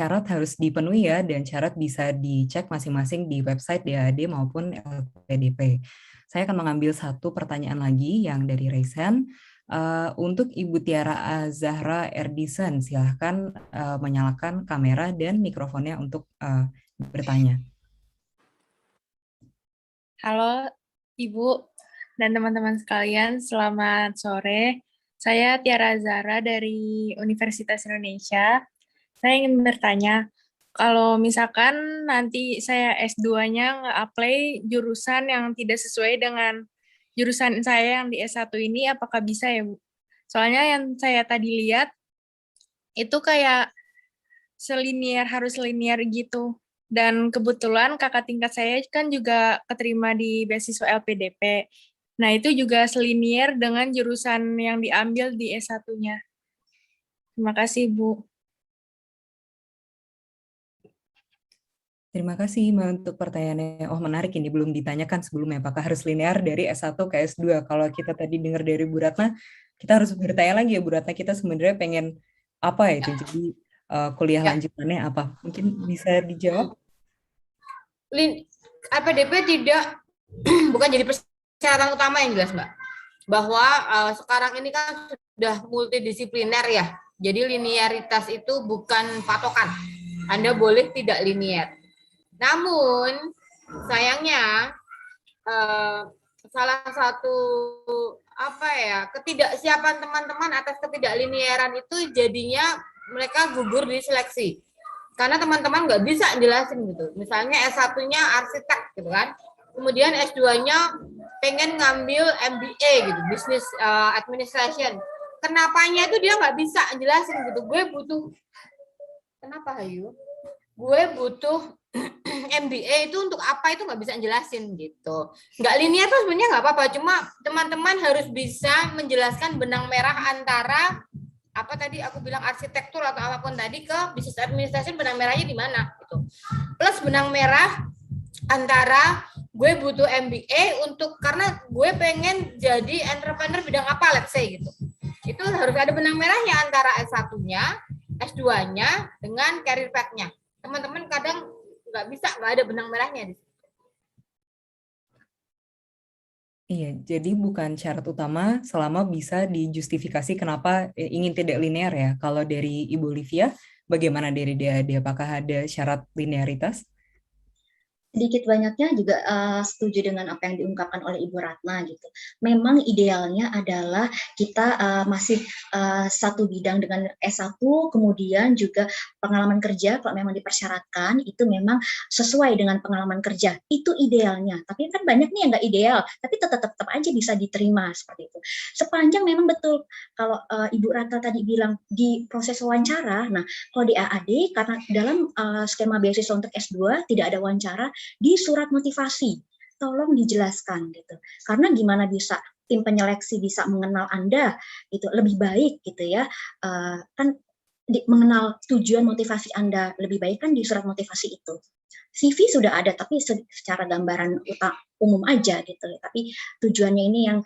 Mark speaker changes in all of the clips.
Speaker 1: syarat harus dipenuhi ya, dan syarat bisa dicek masing-masing di website DAAD maupun LPDP. Saya akan mengambil satu pertanyaan lagi yang dari Raysen. Untuk Ibu Tiara Zahra Erdison, silahkan menyalakan kamera dan mikrofonnya untuk bertanya.
Speaker 2: Halo Ibu dan teman-teman sekalian, selamat sore. Saya Tiara Zahra dari Universitas Indonesia. Saya ingin bertanya, kalau misalkan nanti saya S2-nya nge-apply jurusan yang tidak sesuai dengan jurusan saya yang di S1 ini, apakah bisa ya, Bu? Soalnya yang saya tadi lihat, itu kayak harus linier gitu. Dan kebetulan kakak tingkat saya kan juga keterima di beasiswa LPDP. Nah, itu juga selinier dengan jurusan yang diambil di S1-nya. Terima kasih, Bu.
Speaker 1: Terima kasih Mbak untuk pertanyaannya. Oh menarik, ini belum ditanyakan sebelumnya. Apakah harus linear dari S1 ke S2? Kalau kita tadi dengar dari Bu Ratna, kita harus bertanya lagi ya Bu Ratna, kita sebenarnya pengen apa ya itu? Jadi kuliah
Speaker 3: Ya.
Speaker 1: lanjutannya apa? Mungkin bisa dijawab?
Speaker 3: LPDP tidak bukan jadi persyaratan utama yang jelas Mbak. Bahwa sekarang ini kan sudah multidisipliner ya. Jadi linearitas itu bukan patokan. Anda boleh tidak linear. Namun sayangnya salah satu ketidaksiapan teman-teman atas ketidakliniaran itu jadinya mereka gugur di seleksi karena teman-teman nggak bisa jelasin gitu. Misalnya S1-nya arsitek gitu kan, kemudian S2-nya pengen ngambil MBA gitu, business administration. Kenapanya itu dia nggak bisa jelasin gitu. Gue butuh MBA itu untuk apa, itu nggak bisa jelasin gitu. Nggak linear tuh sebenarnya nggak apa-apa, cuma teman-teman harus bisa menjelaskan benang merah antara apa tadi aku bilang arsitektur atau apapun tadi ke business administration, benang merahnya di mana gitu. Plus benang merah antara gue butuh MBA untuk karena gue pengen jadi entrepreneur bidang apa, let's say gitu. Itu harus ada benang merahnya antara S1-nya, S2-nya dengan career path-nya. Teman-teman kadang nggak ada benang merahnya.
Speaker 1: Iya, jadi bukan syarat utama selama bisa dijustifikasi kenapa ingin tidak linear ya. Kalau dari Ibu Livia, bagaimana dari dia? Apakah ada syarat linearitas?
Speaker 4: Sedikit banyaknya juga setuju dengan apa yang diungkapkan oleh Ibu Ratna gitu. Memang idealnya adalah kita masih satu bidang dengan S1, kemudian juga pengalaman kerja kalau memang dipersyaratkan itu memang sesuai dengan pengalaman kerja. Itu idealnya. Tapi kan banyak nih yang nggak ideal, tapi tetap aja bisa diterima seperti itu. Sepanjang memang betul kalau Ibu Ratna tadi bilang di proses wawancara, nah kalau di AAD karena dalam skema beasiswa untuk S2 tidak ada wawancara, di surat motivasi tolong dijelaskan gitu, karena gimana bisa tim penyeleksi bisa mengenal Anda itu lebih baik gitu ya, kan mengenal tujuan motivasi Anda lebih baik kan di surat motivasi itu. CV sudah ada tapi secara gambaran umum aja gitu, tapi tujuannya ini yang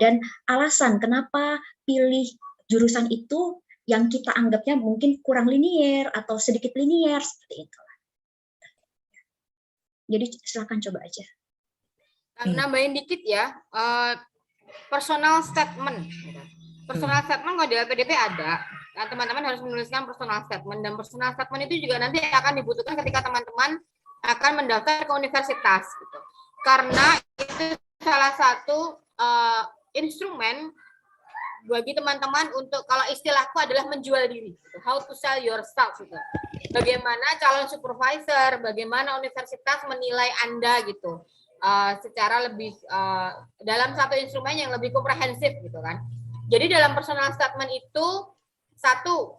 Speaker 4: dan alasan kenapa pilih jurusan itu yang kita anggapnya mungkin kurang linier atau sedikit linier seperti itu. Jadi silakan coba aja.
Speaker 3: Nambahin dikit ya, personal statement. Personal statement kalau di LPDP ada. Nah, teman-teman harus menuliskan personal statement, dan personal statement itu juga nanti akan dibutuhkan ketika teman-teman akan mendaftar ke universitas gitu. Karena itu salah satu instrumen bagi teman-teman untuk, kalau istilahku adalah menjual diri, gitu. How to sell yourself gitu. Bagaimana calon supervisor, bagaimana universitas menilai Anda gitu, secara lebih dalam satu instrumen yang lebih komprehensif gitu kan. Jadi dalam personal statement itu satu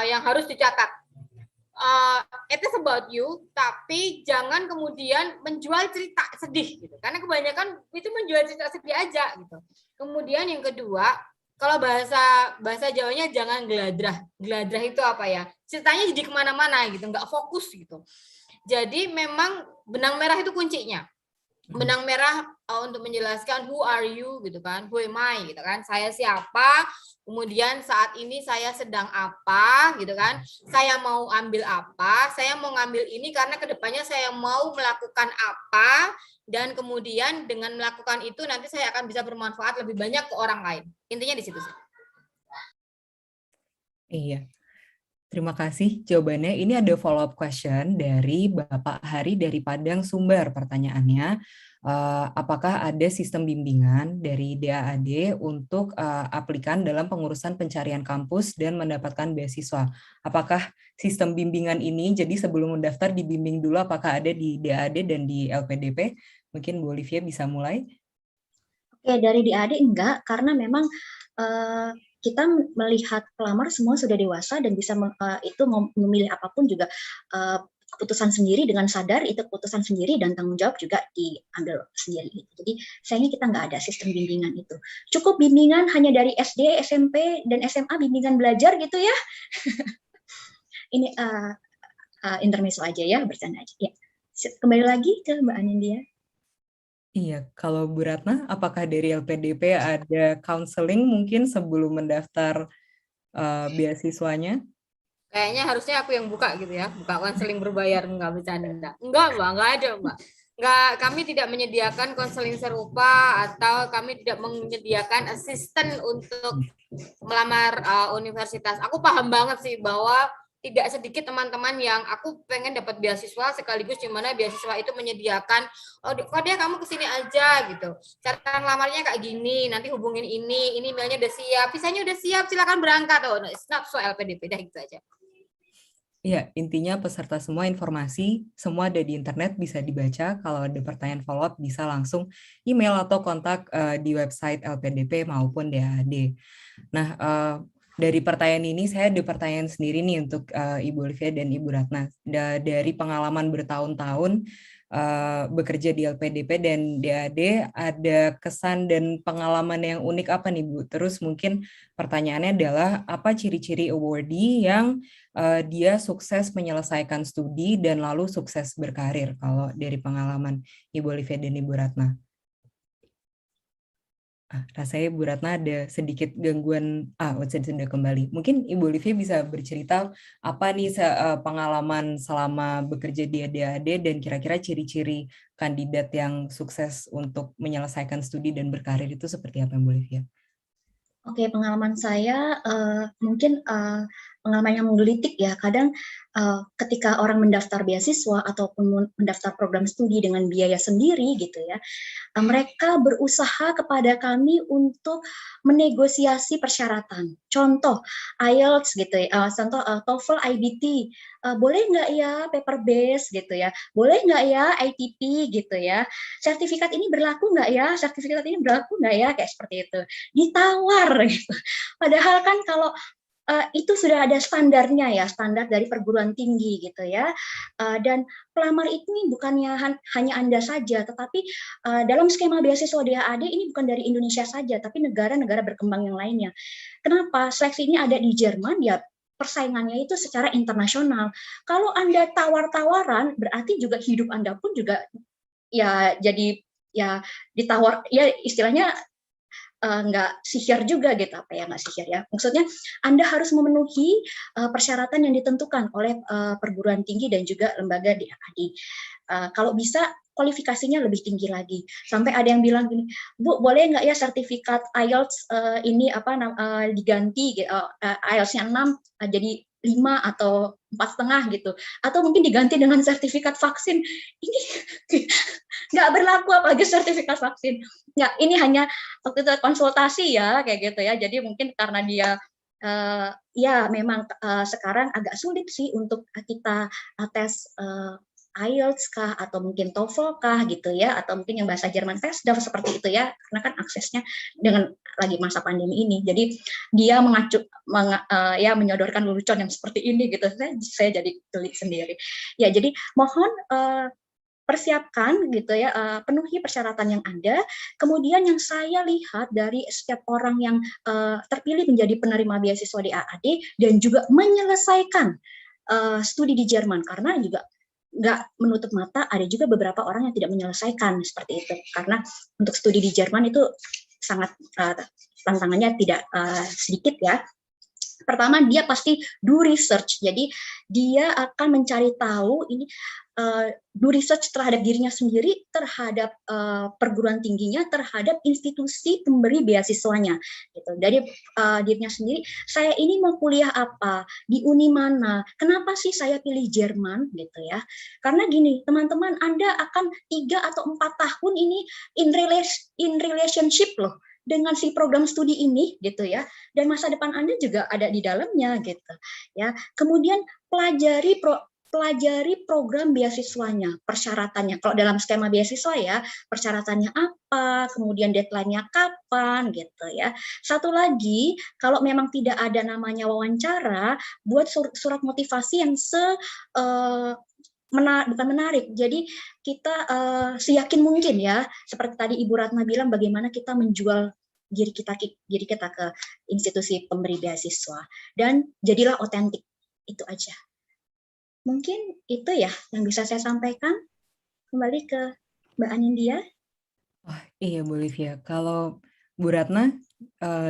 Speaker 3: yang harus dicatat, it is about you, tapi jangan kemudian menjual cerita sedih gitu, karena kebanyakan itu menjual cerita sedih aja gitu. Kemudian yang kedua, kalau bahasa Jawanya jangan geladrah. Geladrah itu apa ya? Ceritanya jadi kemana-mana gitu, nggak fokus gitu. Jadi memang benang merah itu kuncinya. Benang merah untuk menjelaskan who are you gitu kan, who am I gitu kan, saya siapa, kemudian saat ini saya sedang apa gitu kan, saya mau ambil apa, saya mau ngambil ini karena kedepannya saya mau melakukan apa, dan kemudian dengan melakukan itu nanti saya akan bisa bermanfaat lebih banyak ke orang lain. Intinya di situ sih.
Speaker 1: Iya. Terima kasih jawabannya. Ini ada follow-up question dari Bapak Hari dari Padang Sumber. Pertanyaannya, apakah ada sistem bimbingan dari DAAD untuk aplikan dalam pengurusan pencarian kampus dan mendapatkan beasiswa? Apakah sistem bimbingan ini, jadi sebelum mendaftar dibimbing dulu, apakah ada di DAAD dan di LPDP? Mungkin Bu Olivia bisa mulai.
Speaker 4: Oke, dari DAAD enggak, karena memang kita melihat pelamar semua sudah dewasa dan bisa itu memilih apapun juga keputusan sendiri dengan sadar, itu keputusan sendiri dan tanggung jawab juga diambil sendiri. Jadi sayangnya kita nggak ada sistem bimbingan itu. Cukup bimbingan hanya dari SD, SMP, dan SMA bimbingan belajar gitu ya. Ini intermezzo aja ya, bercanda aja. Ya. Kembali lagi ke Mbak Anindya.
Speaker 1: Iya, kalau Bu Ratna, apakah dari LPDP ada counseling mungkin sebelum mendaftar beasiswanya?
Speaker 3: Kayaknya harusnya aku yang buka gitu ya, buka konseling berbayar, enggak bercanda. Enggak Mbak, enggak ada Mbak. Enggak, kami tidak menyediakan konseling serupa atau kami tidak menyediakan asisten untuk melamar universitas. Aku paham banget sih bahwa tidak sedikit teman-teman yang aku pengen dapat beasiswa sekaligus di mana beasiswa itu menyediakan, oh kok dia kamu kesini aja gitu, cara ngelamarnya kayak gini, nanti hubungin ini emailnya udah siap, visanya udah siap, silakan berangkat. Oh, no, it's not so LPDP, dah gitu aja.
Speaker 1: Ya, intinya peserta semua informasi, semua ada di internet, bisa dibaca. Kalau ada pertanyaan follow-up, bisa langsung email atau kontak di website LPDP maupun DAAD. Nah, dari pertanyaan ini, saya ada pertanyaan sendiri nih untuk Ibu Olivia dan Ibu Ratna. Dari pengalaman bertahun-tahun bekerja di LPDP dan DAAD, ada kesan dan pengalaman yang unik apa nih Bu? Terus mungkin pertanyaannya adalah, apa ciri-ciri awardee yang dia sukses menyelesaikan studi dan lalu sukses berkarir, kalau dari pengalaman Ibu Olivia dan Ibu Ratna? Rasanya Bu Ratna ada sedikit gangguan, sudah kembali. Mungkin Ibu Olivia bisa bercerita apa nih pengalaman selama bekerja di DAAD dan kira-kira ciri-ciri kandidat yang sukses untuk menyelesaikan studi dan berkarir itu seperti apa, Bu Olivia?
Speaker 4: Oke, pengalaman saya mungkin pengalaman yang menggelitik ya. Kadang ketika orang mendaftar beasiswa ataupun mendaftar program studi dengan biaya sendiri gitu ya, mereka berusaha kepada kami untuk menegosiasi persyaratan. Contoh IELTS gitu ya, contoh TOEFL IBT, boleh nggak ya paper base gitu ya, boleh nggak ya ITP gitu ya, sertifikat ini berlaku nggak ya, sertifikat ini berlaku nggak ya, kayak seperti itu. Ditawar gitu. Padahal kan kalau itu sudah ada standarnya ya, standar dari perguruan tinggi gitu ya. Dan pelamar ini bukannya hanya Anda saja, tetapi dalam skema beasiswa DAAD ini bukan dari Indonesia saja, tapi negara-negara berkembang yang lainnya. Kenapa? Seleksi ini ada di Jerman, ya persaingannya itu secara internasional. Kalau Anda tawar-tawaran, berarti juga hidup Anda pun juga ya jadi ya ditawar, ya istilahnya nggak sihir juga gitu, apa ya, nggak sihir ya, maksudnya Anda harus memenuhi persyaratan yang ditentukan oleh perguruan tinggi dan juga lembaga DAAD. Kalau bisa kualifikasinya lebih tinggi lagi, sampai ada yang bilang gini, Bu boleh nggak ya sertifikat IELTS ini diganti IELTS-nya 6 jadi 5 atau 4,5 gitu, atau mungkin diganti dengan sertifikat vaksin. Ini nggak berlaku apalagi sertifikat vaksin. Ya, ini hanya waktu itu konsultasi ya kayak gitu ya. Jadi mungkin karena dia ya memang sekarang agak sulit sih untuk kita tes IELTS kah atau mungkin TOEFL kah gitu ya, atau mungkin yang bahasa Jerman TESDAF seperti itu ya, karena kan aksesnya dengan lagi masa pandemi ini, jadi dia menyodorkan lelucon yang seperti ini gitu, saya jadi geli sendiri ya. Jadi mohon persiapkan gitu ya, penuhi persyaratan yang ada. Kemudian yang saya lihat dari setiap orang yang terpilih menjadi penerima beasiswa DAAD dan juga menyelesaikan studi di Jerman, karena juga nggak menutup mata, ada juga beberapa orang yang tidak menyelesaikan seperti itu. Karena untuk studi di Jerman itu sangat tantangannya tidak sedikit ya. Pertama, dia pasti do research. Jadi dia akan mencari tahu ini do research terhadap dirinya sendiri, terhadap perguruan tingginya, terhadap institusi pemberi beasiswanya. Gitu. Dari dirinya sendiri, saya ini mau kuliah apa, di uni mana, kenapa sih saya pilih Jerman, gitu ya? Karena gini, teman-teman, Anda akan 3 atau 4 tahun ini in relationship loh dengan si program studi ini, gitu ya. Dan masa depan Anda juga ada di dalamnya, gitu ya. Kemudian pelajari program beasiswanya, persyaratannya. Kalau dalam skema beasiswa ya, persyaratannya apa, kemudian deadline-nya kapan, gitu ya. Satu lagi, kalau memang tidak ada namanya wawancara, buat surat motivasi yang bukan menarik. Jadi kita seyakin mungkin ya, seperti tadi Ibu Ratna bilang, bagaimana kita menjual diri kita ke institusi pemberi beasiswa, dan jadilah otentik. Itu aja. Mungkin itu ya yang bisa saya sampaikan. Kembali ke Mbak Anindya.
Speaker 1: Iya, Bolivia. Kalau Bu Ratna,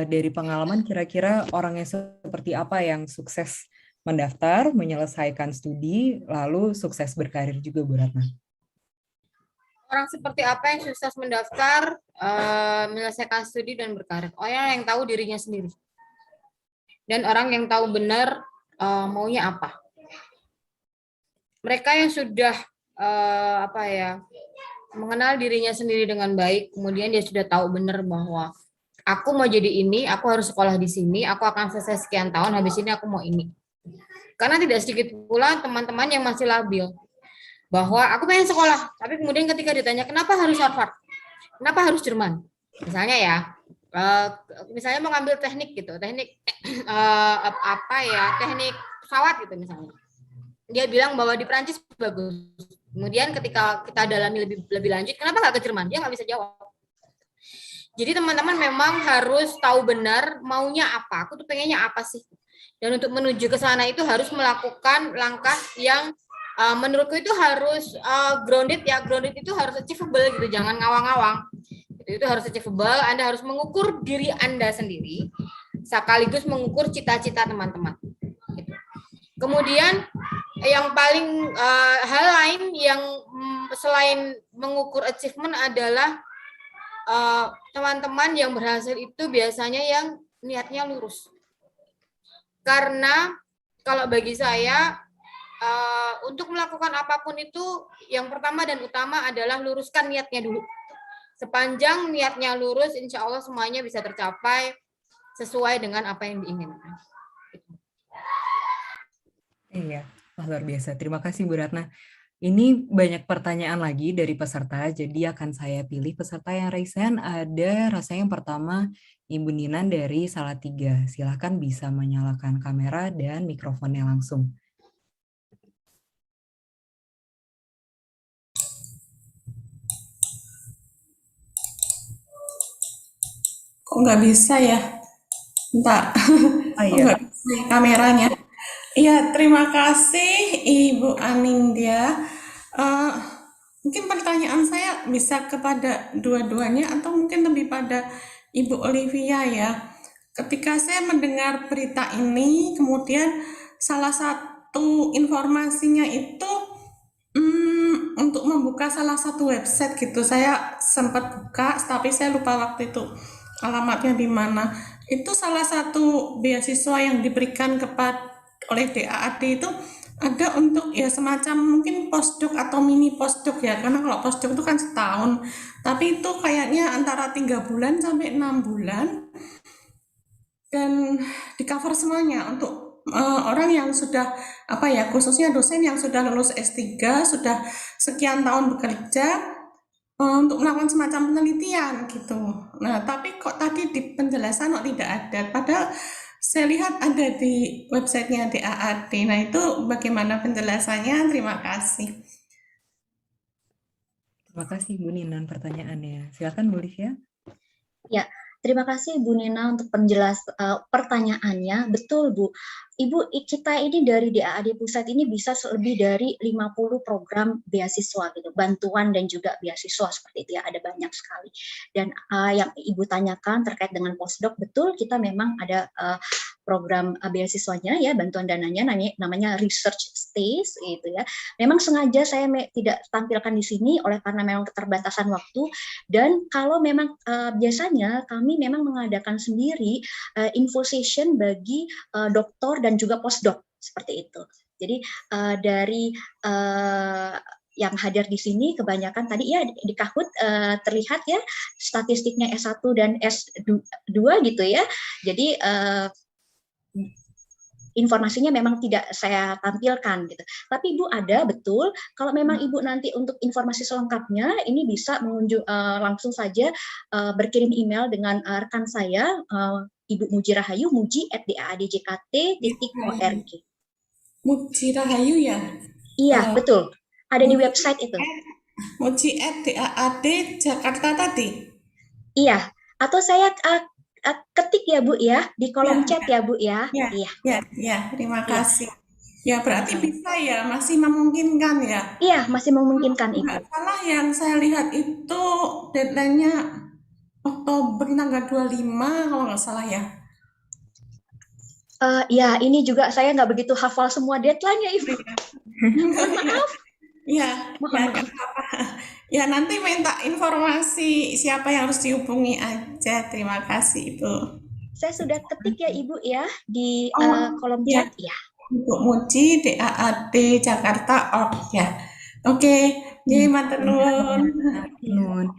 Speaker 1: dari pengalaman kira-kira orangnya seperti apa yang sukses mendaftar, menyelesaikan studi, lalu sukses berkarir juga, Bu Ratna?
Speaker 3: Orang seperti apa yang sukses mendaftar, menyelesaikan studi dan berkarir? Orang yang tahu dirinya sendiri. Dan orang yang tahu benar maunya apa. Mereka yang sudah mengenal dirinya sendiri dengan baik, kemudian dia sudah tahu benar bahwa aku mau jadi ini, aku harus sekolah di sini, aku akan selesai sekian tahun, habis ini aku mau ini. Karena tidak sedikit pula teman-teman yang masih labil, bahwa aku pengen sekolah, tapi kemudian ketika ditanya kenapa harus Harvard, kenapa harus Jerman, misalnya ya, misalnya mau ngambil teknik gitu, teknik teknik pesawat gitu misalnya, dia bilang bahwa di Prancis bagus, kemudian ketika kita dalami lebih lanjut, kenapa nggak ke Jerman, dia nggak bisa jawab. Jadi teman-teman memang harus tahu benar maunya apa, aku tuh pengennya apa sih, dan untuk menuju ke sana itu harus melakukan langkah yang menurutku itu harus grounded ya, grounded itu harus achievable gitu, jangan ngawang-ngawang. Itu harus achievable, Anda harus mengukur diri Anda sendiri, sekaligus mengukur cita-cita teman-teman. Gitu. Kemudian yang paling hal lain yang selain mengukur achievement adalah teman-teman yang berhasil itu biasanya yang niatnya lurus. Karena kalau bagi saya, untuk melakukan apapun itu, yang pertama dan utama adalah luruskan niatnya dulu. Sepanjang niatnya lurus, insya Allah semuanya bisa tercapai sesuai dengan apa yang diinginkan.
Speaker 1: Iya, luar biasa. Terima kasih, Bu Ratna. Ini banyak pertanyaan lagi dari peserta, jadi akan saya pilih peserta yang raisen. Ada rasanya yang pertama, Ibu Ninan dari Salatiga. Silakan bisa menyalakan kamera dan mikrofonnya langsung.
Speaker 5: Kok nggak bisa ya? Bentar.
Speaker 1: Oh,
Speaker 5: Kok
Speaker 1: iya.
Speaker 5: nggak bisa ya kameranya? Iya, terima kasih Ibu Anindya. Mungkin pertanyaan saya bisa kepada dua-duanya atau mungkin lebih pada Ibu Olivia ya. Ketika saya mendengar berita ini, kemudian salah satu informasinya itu untuk membuka salah satu website gitu. Saya sempat buka, tapi saya lupa waktu itu alamatnya di mana. Itu salah satu beasiswa yang diberikan oleh DAAD itu ada untuk ya semacam mungkin postdoc atau mini postdoc ya, karena kalau postdoc itu kan setahun, tapi itu kayaknya antara 3 bulan sampai 6 bulan dan di cover semuanya untuk orang yang sudah khususnya dosen yang sudah lulus S3, sudah sekian tahun bekerja untuk melakukan semacam penelitian gitu. Nah, tapi kok tadi di penjelasan kok tidak ada, padahal saya lihat ada di websitenya DAAD. Nah, itu bagaimana penjelasannya? Terima kasih.
Speaker 1: Terima kasih Bu Ninan pertanyaannya. Silakan Bu Olivia.
Speaker 4: Ya, Terima kasih Bu Nina untuk pertanyaannya. Betul Bu, Ibu, kita ini dari DAAD Pusat ini bisa lebih dari 50 program beasiswa gitu, bantuan dan juga beasiswa seperti itu ya, ada banyak sekali. Dan yang Ibu tanyakan terkait dengan postdoc, betul kita memang ada program beasiswanya ya, bantuan dananya namanya research stays gitu ya. Memang sengaja saya tidak tampilkan di sini oleh karena memang keterbatasan waktu, dan kalau memang biasanya kami memang mengadakan sendiri info session bagi doktor dan juga postdoc seperti itu. Jadi dari yang hadir di sini kebanyakan tadi ya di Kahoot terlihat ya statistiknya S1 dan S2 gitu ya. Jadi informasinya memang tidak saya tampilkan gitu. Tapi Ibu ada betul, kalau memang Ibu nanti untuk informasi selengkapnya ini bisa langsung saja berkirim email dengan rekan saya Ibu Muji Rahayu, muji@daadjkt.org.
Speaker 5: Muji Rahayu ya?
Speaker 4: Iya, betul. Ada di website itu.
Speaker 5: Muji@daad.jakarta tadi?
Speaker 4: Iya, atau saya ketik ya Bu ya, di kolom chat ya Bu ya.
Speaker 5: Iya, terima kasih. Ya berarti bisa ya, masih memungkinkan ya?
Speaker 4: Iya, masih memungkinkan Ibu.
Speaker 5: Nggak salah yang saya lihat itu deadline-nya Oktober tanggal 25 kalau nggak salah ya.
Speaker 4: Ya, ini juga saya nggak begitu hafal semua deadline-nya Ibu. Mohon maaf.
Speaker 5: Iya, ya nanti minta informasi siapa yang harus dihubungi aja. Terima kasih Ibu.
Speaker 4: Saya sudah ketik ya Ibu ya di kolom chat ya.
Speaker 5: Ibu Muji DAAD Jakarta ya. Oke, jadi matur nuwun.